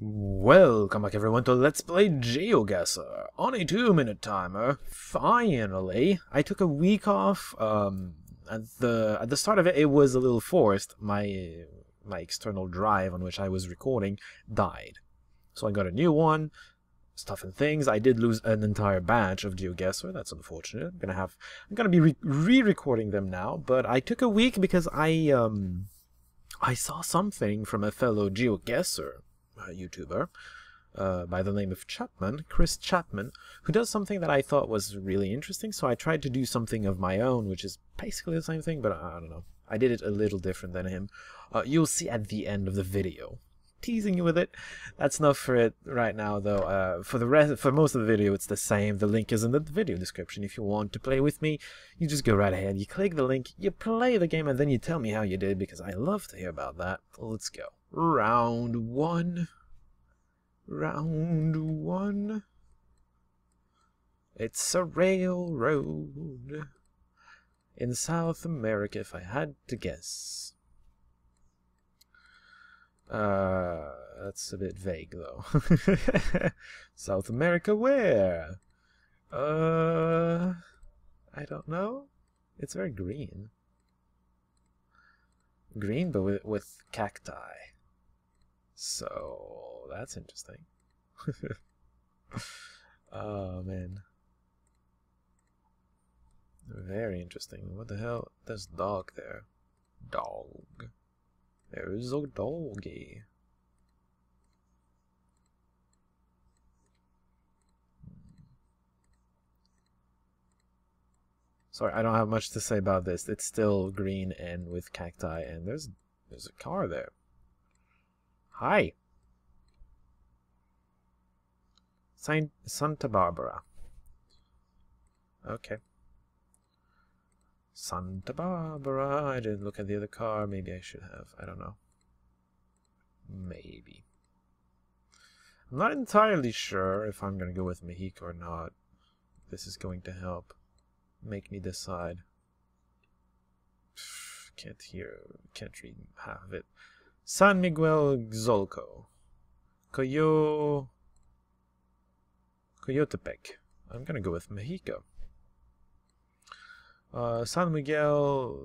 Welcome back everyone to Let's Play Geoguessr on a 2-minute timer. Finally, I took a week off. At the start of it, it was a little forced. My external drive on which I was recording died, so I got a new one. Stuff and things. I did lose an entire batch of Geoguessr. That's unfortunate. I'm gonna be re-recording them now. But I took a week because I saw something from a fellow Geoguessr YouTuber by the name of Chris Chapman, who does something that I thought was really interesting, so I tried to do something of my own, which is basically the same thing, but I don't know. I did it a little different than him. You'll see at the end of the video. Teasing you with it. That's enough for it right now, though. For most of the video, it's the same. The link is in the video description. If you want to play with me, you just go right ahead. You click the link, you play the game, and then you tell me how you did, because I love to hear about that. Let's go. Round one. Round one. It's a railroad in South America, if I had to guess. That's a bit vague, though. South America where? I don't know. It's very green. Green, but with cacti. So, that's interesting. Oh, man. Very interesting. What the hell? There's a dog there. Dog. There's a doggy. Sorry, I don't have much to say about this. It's still green and with cacti, and there's a car there. Hi. Santa Barbara. Okay. Santa Barbara. I didn't look at the other car. Maybe I should have. I don't know. Maybe. I'm not entirely sure if I'm going to go with Mexico or not. This is going to help make me decide. Can't read half of it. San Miguel Xolco. Coyotepec. I'm going to go with Mexico. San Miguel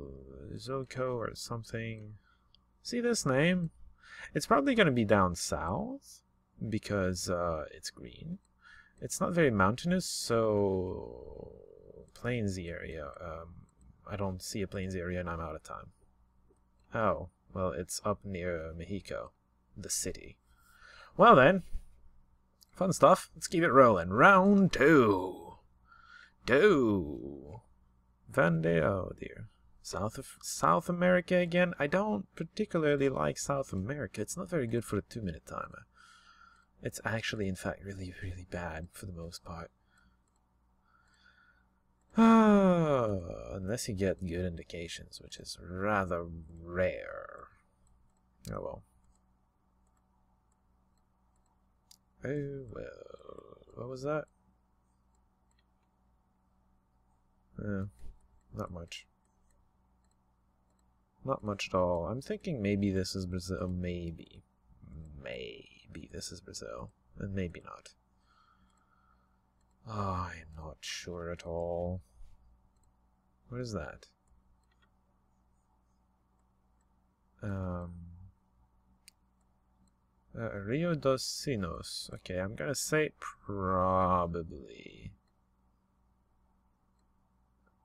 Xolco or something. See this name? It's probably going to be down south because it's green. It's not very mountainous, so plainsy area. I don't see a plains area and I'm out of time. Oh, well, it's up near Mexico, the city. Well then, fun stuff. Let's keep it rolling. Round two. Oh dear. South America again. I don't particularly like South America. It's not very good for a 2-minute timer. It's actually, in fact, really, really bad for the most part. Unless you get good indications, which is rather rare. Oh well. Oh well. What was that? Not much. Not much at all. I'm thinking maybe this is Brazil. Maybe this is Brazil. And maybe not. Oh, I'm not sure at all. What is that? Rio dos Sinos. Okay, I'm gonna say probably.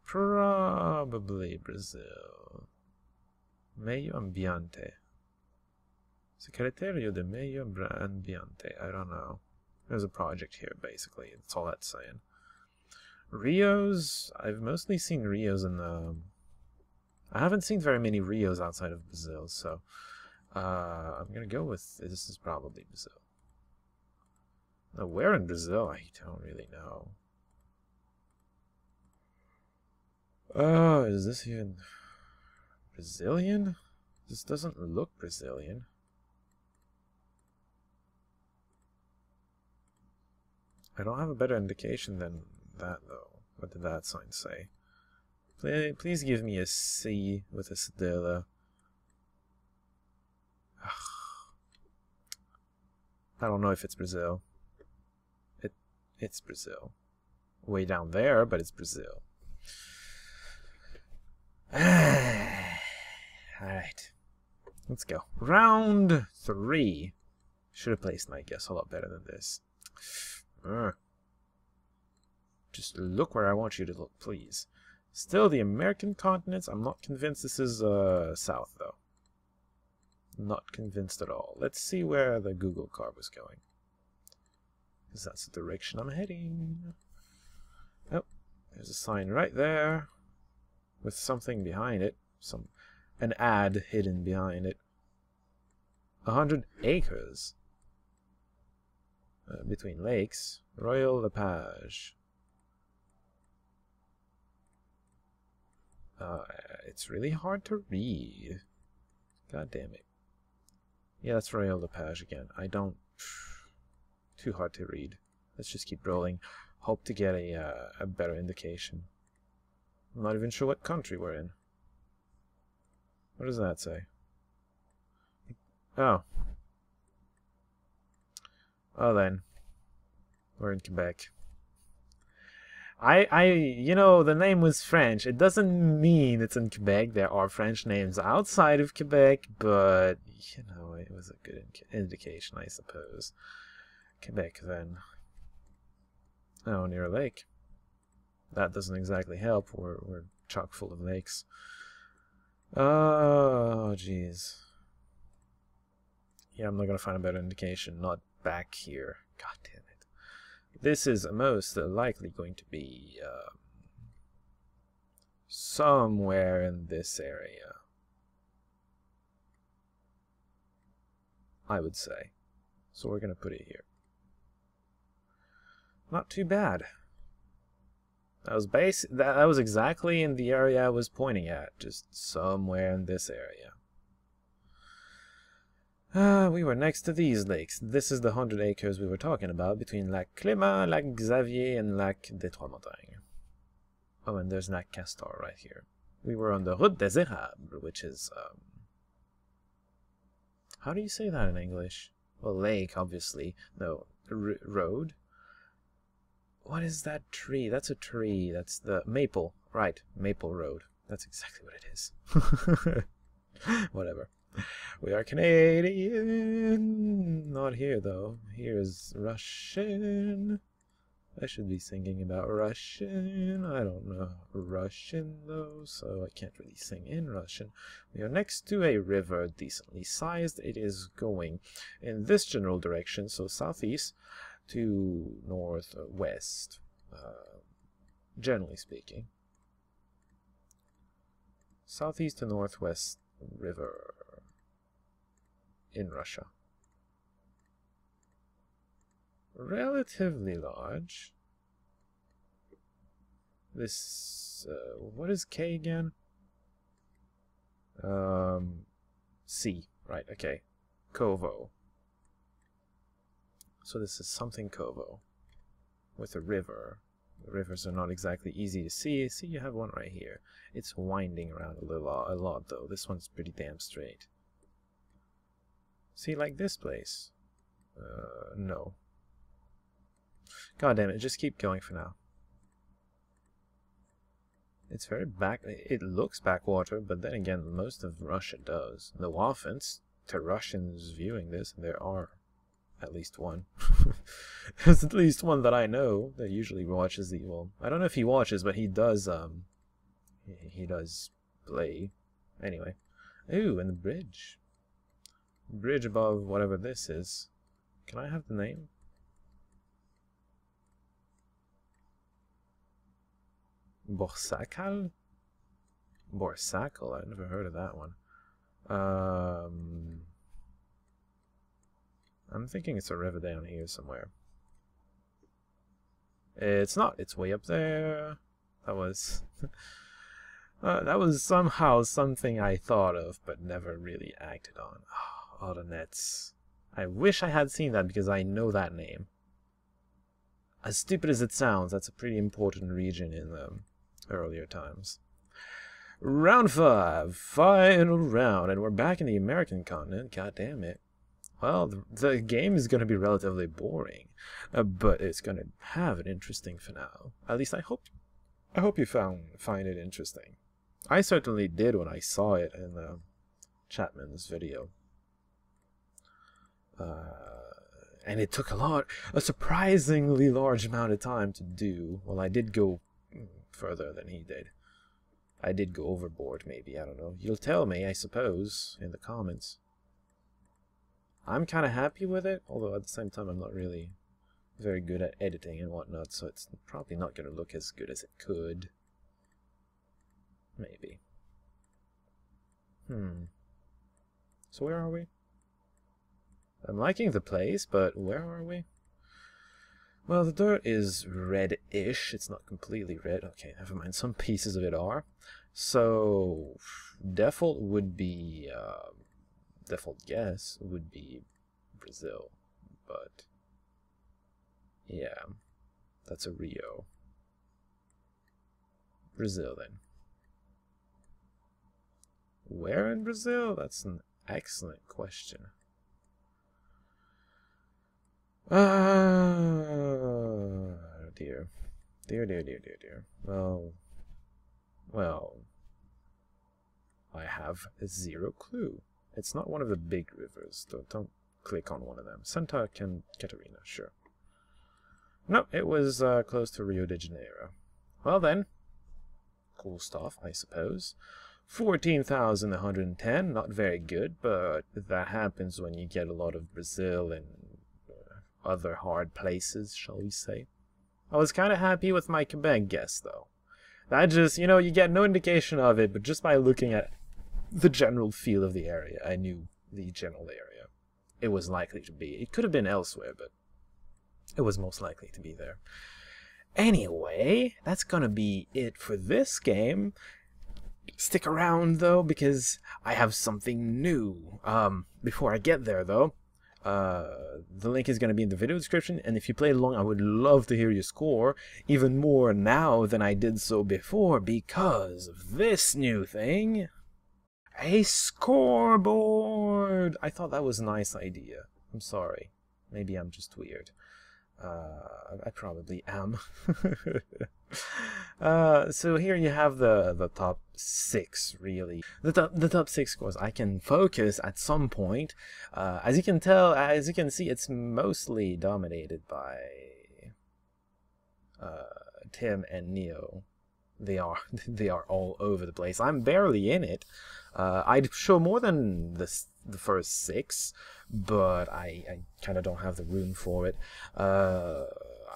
Probably Brazil. Meio Ambiente. Secretario de Meio Ambiente. I don't know. There's a project here, basically. That's all that's saying. Rios. I've mostly seen Rios in the... I haven't seen very many Rios outside of Brazil, so... I'm gonna go with... This is probably Brazil. Now, where in Brazil? I don't really know. Oh, is this even Brazilian? This doesn't look Brazilian. I don't have a better indication than that, though. What did that sign say? Please give me a C with a cedilla. I don't know if it's Brazil. It's Brazil. Way down there, but it's Brazil. Alright. Let's go. Round 3. Should have placed my guess a lot better than this. Just look where I want you to look, please. Still the American continents. I'm not convinced this is south, though. Not convinced at all. Let's see where the Google card was going. Because that's the direction I'm heading. Oh, there's a sign right there. With something behind it. An ad hidden behind it. 100 acres. Between lakes. Royal Lepage. It's really hard to read. God damn it. Yeah, that's Royal Lepage again. I don't... Too hard to read. Let's just keep rolling. Hope to get a better indication. I'm not even sure what country we're in. What does that say? Oh. Oh then. We're in Quebec. You know, the name was French. It doesn't mean it's in Quebec. There are French names outside of Quebec, but, you know, it was a good indication, I suppose. Quebec, then. Oh, near a lake. That doesn't exactly help. We're chock full of lakes. Oh, jeez. Yeah, I'm not gonna find a better indication. Not back here. God damn it. This is most likely going to be somewhere in this area. I would say. So we're gonna put it here. Not too bad. That was exactly in the area I was pointing at, just somewhere in this area. We were next to these lakes. This is the 100 acres we were talking about between Lac Clément, Lac Xavier, and Lac des Trois-Montagnes. Oh, and there's Lac Castor right here. We were on the Route des Érables, which is, how do you say that in English? Well, lake, obviously. No, road. What is that tree? That's a tree. That's the maple. Right, Maple Road. That's exactly what it is. Whatever. We are Canadian. Not here, though. Here's Russian. I should be singing about Russian. I don't know Russian, though, so I can't really sing in Russian. We are next to a river, decently sized. It is going in this general direction, so southeast to northwest, generally speaking. Southeast to northwest river in Russia. Relatively large. This, what is K again? C, right, okay. Kovo. So this is something Kovo with a river. The rivers are not exactly easy to see. See, you have one right here. It's winding around a lot though. This one's pretty damn straight. See, like this place. No. God damn it, just keep going for now. It's very it looks backwater, but then again, most of Russia does. No offense to Russians viewing this, and there are at least one. There's at least one that I know that usually watches the, well, I don't know if he watches, but he does, he does play. Anyway. Ooh, and the bridge. Bridge above whatever this is. Can I have the name? Borsakal? Borsakal? I've never heard of that one. I'm thinking it's a river down here somewhere. It's not. It's way up there. That was... that was somehow something I thought of, but never really acted on. Oh, Autonets. I wish I had seen that, because I know that name. As stupid as it sounds, that's a pretty important region in the earlier times. Round 5. Final round. And we're back in the American continent. God damn it. well, the game is going to be relatively boring, but it's going to have an interesting finale. At least I hope you find it interesting. I certainly did when I saw it in Chapman's video. And it took a surprisingly large amount of time to do. Well, I did go further than he did. I did go overboard, maybe, I don't know. You'll tell me, I suppose, in the comments. I'm kind of happy with it, although at the same time I'm not really very good at editing and whatnot, so it's probably not going to look as good as it could. Maybe. So where are we? I'm liking the place, but where are we? Well, the dirt is red-ish. It's not completely red. Okay, never mind. Some pieces of it are. So, default would be... default guess would be Brazil. But, yeah, that's a Rio. Brazil, then. Where in Brazil? That's an excellent question. Dear. Dear. Well, I have zero clue. It's not one of the big rivers. Don't click on one of them. Santa Catarina, sure. No, it was close to Rio de Janeiro. Well then, cool stuff, I suppose. 14,110, not very good, but that happens when you get a lot of Brazil and other hard places, shall we say. I was kind of happy with my Quebec guess, though. That just, you know, you get no indication of it, but just by looking at the general feel of the area, I knew the general area it was likely to be. It could have been elsewhere, but it was most likely to be there. Anyway, that's gonna be it for this game. Stick around, though, because I have something new. Before I get there, though, the link is going to be in the video description, and if you played along, I would love to hear your score, even more now than I did so before, because of this new thing. A scoreboard! I thought that was a nice idea. I'm sorry. Maybe I'm just weird. I probably am. So here you have the top 6, really. The top 6 scores. I can focus at some point. As you can see, it's mostly dominated by Tim and Neo. They are all over the place. I'm barely in it. I'd show more than the first 6, but I kind of don't have the room for it.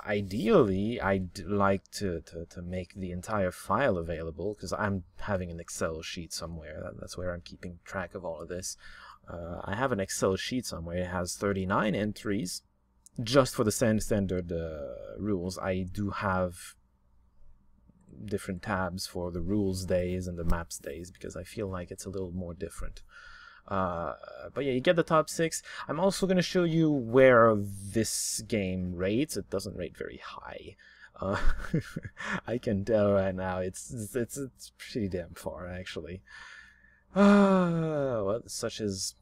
Ideally, I'd like to make the entire file available, because I'm having an Excel sheet somewhere. That's where I'm keeping track of all of this. I have an Excel sheet somewhere. It has 39 entries. Just for the standard rules, I do have different tabs for the rules days and the maps days, because I feel like it's a little more different. But yeah, you get the top 6. I'm also going to show you where this game rates. It doesn't rate very high. I can tell right now it's pretty damn far, actually. Well, such is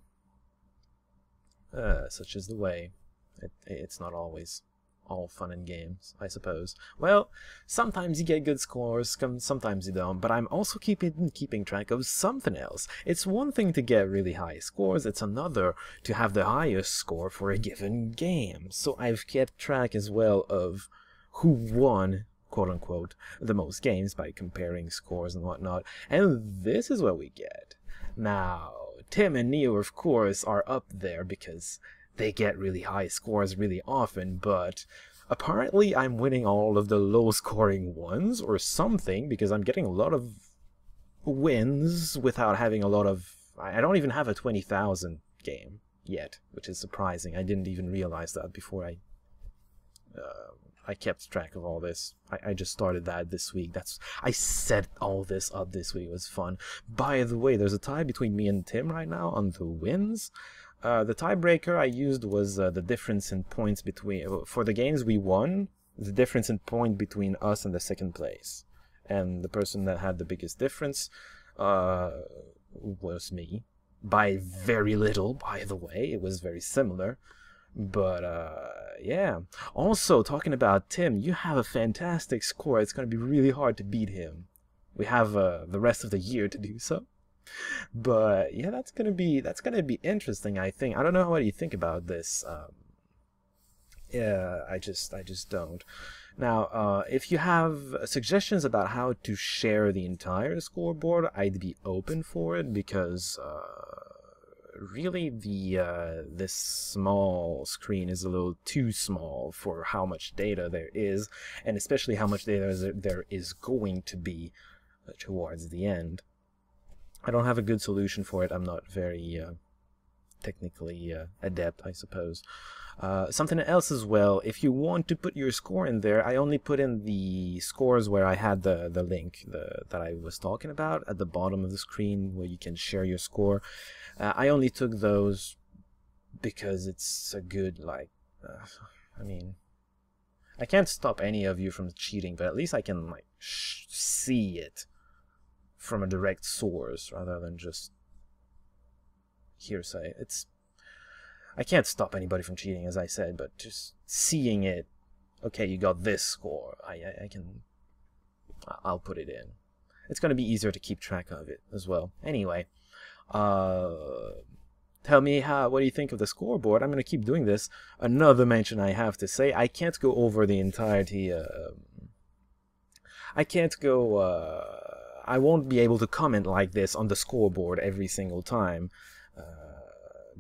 the way. It's not always all fun and games, I suppose. Well, sometimes you get good scores, sometimes you don't, but I'm also keeping track of something else. It's one thing to get really high scores, it's another to have the highest score for a given game. So I've kept track as well of who won, quote-unquote, the most games by comparing scores and whatnot, and this is what we get. Now, Tim and Neo, of course, are up there because they get really high scores really often, but apparently I'm winning all of the low-scoring ones or something, because I'm getting a lot of wins without having a lot of... I don't even have a 20,000 game yet, which is surprising. I didn't even realize that before I kept track of all this. I just started that this week. I set all this up this week. It was fun. By the way, there's a tie between me and Tim right now on the wins. The tiebreaker I used was the difference in points between... For the games we won, the difference in point between us and the second place. And the person that had the biggest difference was me. by very little, by the way. It was very similar. But, yeah. Also, talking about Tim, you have a fantastic score. It's going to be really hard to beat him. We have the rest of the year to do so. But, yeah, that's gonna be interesting, I think. I don't know what you think about this. Yeah, I just don't. Now, if you have suggestions about how to share the entire scoreboard, I'd be open for it, because really this small screen is a little too small for how much data there is, and especially how much data there is going to be towards the end. I don't have a good solution for it. I'm not very technically adept, I suppose. Something else as well, if you want to put your score in there, I only put in the scores where I had the link that I was talking about at the bottom of the screen where you can share your score. I only took those because it's a good, like, I mean, I can't stop any of you from cheating, but at least I can, like, see it from a direct source rather than just hearsay. I can't stop anybody from cheating, as I said, but just seeing it, okay, you got this score, I'll put it in. It's going to be easier to keep track of it as well. Anyway, tell me what do you think of the scoreboard. I'm going to keep doing this. Another mention I have to say, I can't go over the entirety, I won't be able to comment like this on the scoreboard every single time.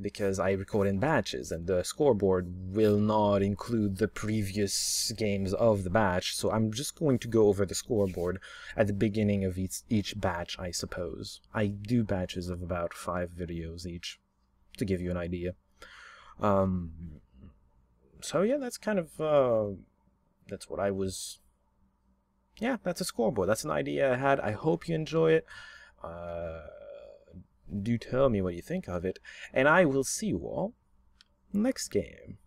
Because I record in batches, and the scoreboard will not include the previous games of the batch, so I'm just going to go over the scoreboard at the beginning of each batch, I suppose. I do batches of about 5 videos each, to give you an idea. So yeah, that's kind of, that's what I was... Yeah, that's a scoreboard. That's an idea I had. I hope you enjoy it. Do tell me what you think of it, and I will see you all next game.